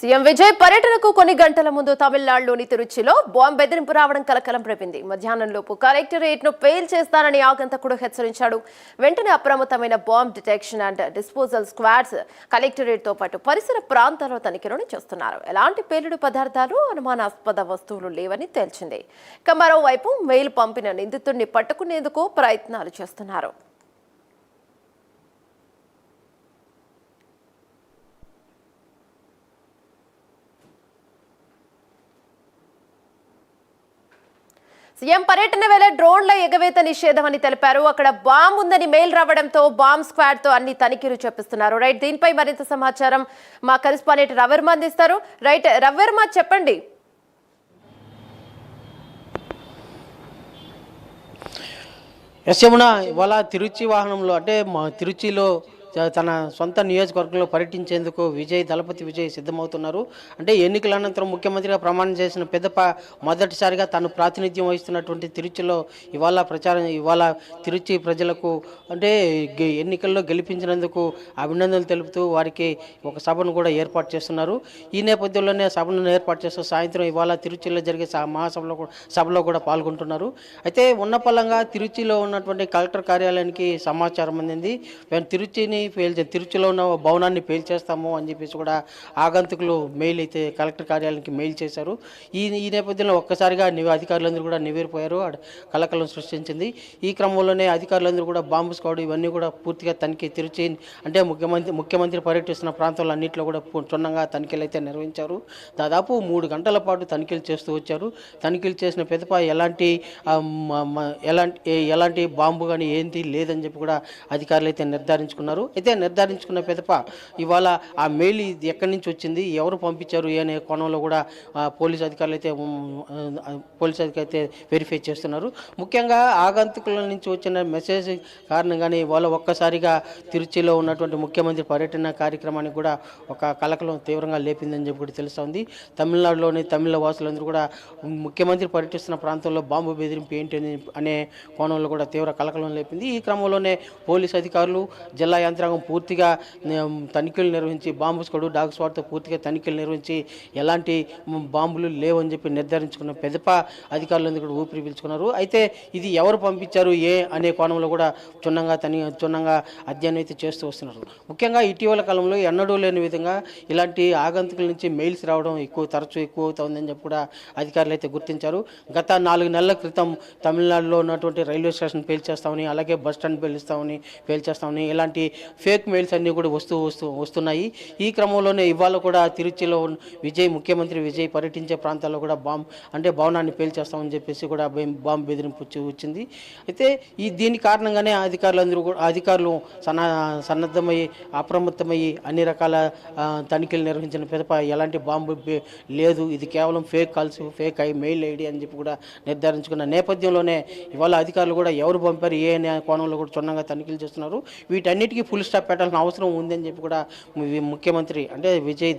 CM Vijay పర్యటనకు కొన్ని గంటల ముందు తమిళనాడులోని తిరుచిలో బాంబు బెదిరింపు రావడం కలకలం రేపింది. మధ్యాహ్నంలోపు కలెక్టరేట్ ను పేల్ చేస్తానని ఆగంతకుడు హెచ్చరించాడు. వెంటనే అప్రమత్తమైన bomb detection and disposal squads collectorate తో పాటు పరిసర ప్రాంతాల్లో తనిఖీలను చేస్తున్నారు. ఎలాంటి పేలుడు పదార్థాలు, అనుమానాస్పద వస్తువులు లేవని తేల్చింది. ఇక మరోవైపు మెయిల్ పంపిన నిందితుడిని పట్టుకునేందుకు ప్రయత్నాలు చేస్తున్నారు. సీఎం పర్యటన వేళ డ్రోన్ల ఎగవేత నిషేధం అని తెలిపారు. అక్కడ బాంబు ఉందని మెయిల్ రావడంతో బాంబ్ స్క్వాడ్ తో అన్ని తనిఖీలు చేపిస్తున్నారు. రైట్, దీనిపై మరింత సమాచారం మా కరెస్పాండెంట్ రవివర్మ అందిస్తారు. రైట్ రవివర్మ, చెప్పండి. యశమున ఇవాళ తిరుచి వాహనంలో అంటే తిరుచిలో తన సొంత నియోజకవర్గంలో పర్యటించేందుకు దళపతి విజయ్ సిద్ధమవుతున్నారు. అంటే ఎన్నికల అనంతరం ముఖ్యమంత్రిగా ప్రమాణం చేసిన పెద్దప మొదటిసారిగా తాను ప్రాతినిధ్యం వహిస్తున్నటువంటి తిరుచిలో ఇవాళ తిరుచి ప్రజలకు అంటే ఎన్నికల్లో గెలిపించినందుకు అభినందనలు తెలుపుతూ వారికి ఒక సభను కూడా ఏర్పాటు చేస్తున్నారు. ఈ నేపథ్యంలోనే సభను ఏర్పాటు చేస్తూ సాయంత్రం ఇవాళ తిరుచిలో జరిగే సభలో కూడా పాల్గొంటున్నారు. అయితే ఉన్నపల్లంగా తిరుచిలో ఉన్నటువంటి కలెక్టర్ కార్యాలయానికి సమాచారం అందింది. తిరుచిలో ఉన్న భవనాన్ని పేల్చేస్తాము అని చెప్పేసి కూడా ఆగంతుకులు మెయిల్ అయితే కలెక్టర్ కార్యాలయానికి మెయిల్ చేశారు. ఈ నేపథ్యంలో ఒక్కసారిగా అధికారులందరూ కూడా నివేరిపోయారు. కలకలం సృష్టించింది. ఈ క్రమంలోనే అధికారులందరూ కూడా బాంబు స్క్వాడ్ ఇవన్నీ కూడా పూర్తిగా తనిఖీ తిరుచి అంటే ముఖ్యమంత్రి పర్యటిస్తున్న ప్రాంతాల్లో అన్నింటిలో కూడా క్షుణ్ణంగా తనిఖీలు అయితే నిర్వహించారు. దాదాపు 3 గంటల పాటు తనిఖీలు చేస్తూ వచ్చారు. తనిఖీలు చేసిన పెద్దప ఎలాంటి బాంబు కానీ ఏంటి లేదని చెప్పి కూడా అధికారులు అయితే నిర్ధారించుకున్నారు. అయితే నిర్ధారించుకున్న పెదప ఇవాళ ఆ మెయిల్ ఎక్కడి నుంచి వచ్చింది, ఎవరు పంపించారు అనే కోణంలో కూడా పోలీసు అధికారులు అయితే వెరిఫై చేస్తున్నారు. ముఖ్యంగా ఆగంతుకుల నుంచి వచ్చిన మెసేజ్ కారణంగానే ఇవాళ ఒక్కసారిగా తిరుచిలో ఉన్నటువంటి ముఖ్యమంత్రి పర్యటన కార్యక్రమానికి కూడా ఒక కలకలం తీవ్రంగా లేపిందని చెప్పి కూడా తెలుస్తోంది. తమిళనాడులోని తమిళ వాసులందరూ కూడా ముఖ్యమంత్రి పర్యటిస్తున్న ప్రాంతంలో బాంబు బెదిరింపు ఏంటి అనే కోణంలో కూడా తీవ్ర కలకలం లేపింది. ఈ క్రమంలోనే పోలీసు అధికారులు, జిల్లా యంత్రాంగం పూర్తిగా తనిఖీలు నిర్వహించి బాంబు స్క్వాడ్ డాగ్ స్క్వాడ్తో పూర్తిగా తనిఖీలు నిర్వహించి ఎలాంటి బాంబులు లేవని చెప్పి నిర్ధారించుకున్న పెదప అధికారులందరూ కూడా ఊపిరి పీల్చుకున్నారు. అయితే ఇది ఎవరు పంపించారు అనే కోణంలో కూడా క్షుణ్ణంగా అధ్యయనం అయితే చేస్తూ వస్తున్నారు. ముఖ్యంగా ఇటీవల కాలంలో ఎన్నడూ లేని విధంగా ఇలాంటి ఆగంతుకుల నుంచి మెయిల్స్ రావడం తరచూ ఎక్కువ అవుతుందని చెప్పి కూడా అధికారులు అయితే గుర్తించారు. గత 4 నెలల క్రితం తమిళనాడులో ఉన్నటువంటి రైల్వే స్టేషన్ పేల్చేస్తామని, అలాగే బస్ స్టాండ్ పేల్చేస్తామని ఇలాంటి ఫేక్ మెయిల్స్ అన్నీ కూడా వస్తున్నాయి. ఈ క్రమంలోనే ఇవాళ కూడా తిరుచిలో ముఖ్యమంత్రి విజయ్ పర్యటించే ప్రాంతాల్లో కూడా భవనాన్ని పేల్చేస్తామని చెప్పేసి కూడా బాంబు బెదిరింపు వచ్చింది. అయితే దీని కారణంగానే అధికారులు సన్నద్ధమయ్యి అప్రమత్తమయ్యి అన్ని రకాల తనిఖీలు నిర్వహించిన పిదప ఎలాంటి బాంబు లేదు, ఇది కేవలం fake calls, fake mail ID అని చెప్పి కూడా నిర్ధారించుకున్న నేపథ్యంలోనే ఇవాళ అధికారులు కూడా ఎవరు పంపారు అనే కోణంలో కూడా క్షుణ్ణంగా తనిఖీలు చేస్తున్నారు. వీటన్నిటికీ ఫుల్ స్టాప్ పెట్టాల్సిన అవసరం ఉందని చెప్పి కూడా ముఖ్యమంత్రి అంటే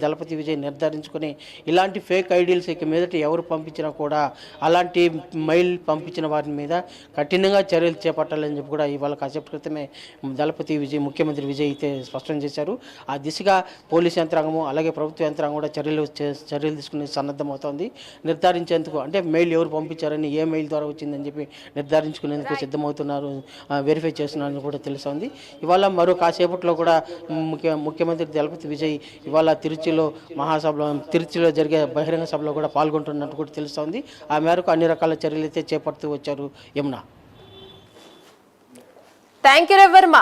దళపతి విజయ్ నిర్ధారించుకొని ఇలాంటి ఫేక్ ఐడీల్స్ ఇక మీదట ఎవరు పంపించినా కూడా అలాంటి మెయిల్ పంపించిన వారి మీద కఠినంగా చర్యలు చేపట్టాలని చెప్పి కూడా ఇవాళ కాసేపు క్రితమే ముఖ్యమంత్రి విజయ్ అయితే స్పష్టం చేశారు. ఆ దిశగా పోలీసు యంత్రాంగము అలాగే ప్రభుత్వ యంత్రాంగం కూడా చర్యలు తీసుకుని సన్నద్ధమవుతోంది. నిర్ధారించేందుకు అంటే మెయిల్ ఎవరు పంపించారని, ఏ మెయిల్ ద్వారా వచ్చిందని చెప్పి నిర్ధారించుకునేందుకు సిద్ధమవుతున్నారు, వెరిఫై చేస్తున్నారని కూడా తెలుస్తోంది. ఇవాళ మరో కాసేపట్లో కూడా ముఖ్యమంత్రి దళపతి విజయ్ ఇవాళ తిరుచిలో జరిగే బహిరంగ సభలో కూడా పాల్గొంటున్నట్టు కూడా తెలుస్తోంది. ఆ మేరకు అన్ని రకాల చర్యలు అయితే చేపడుతూ వచ్చారు. యమున. Thank you Ravi Varma.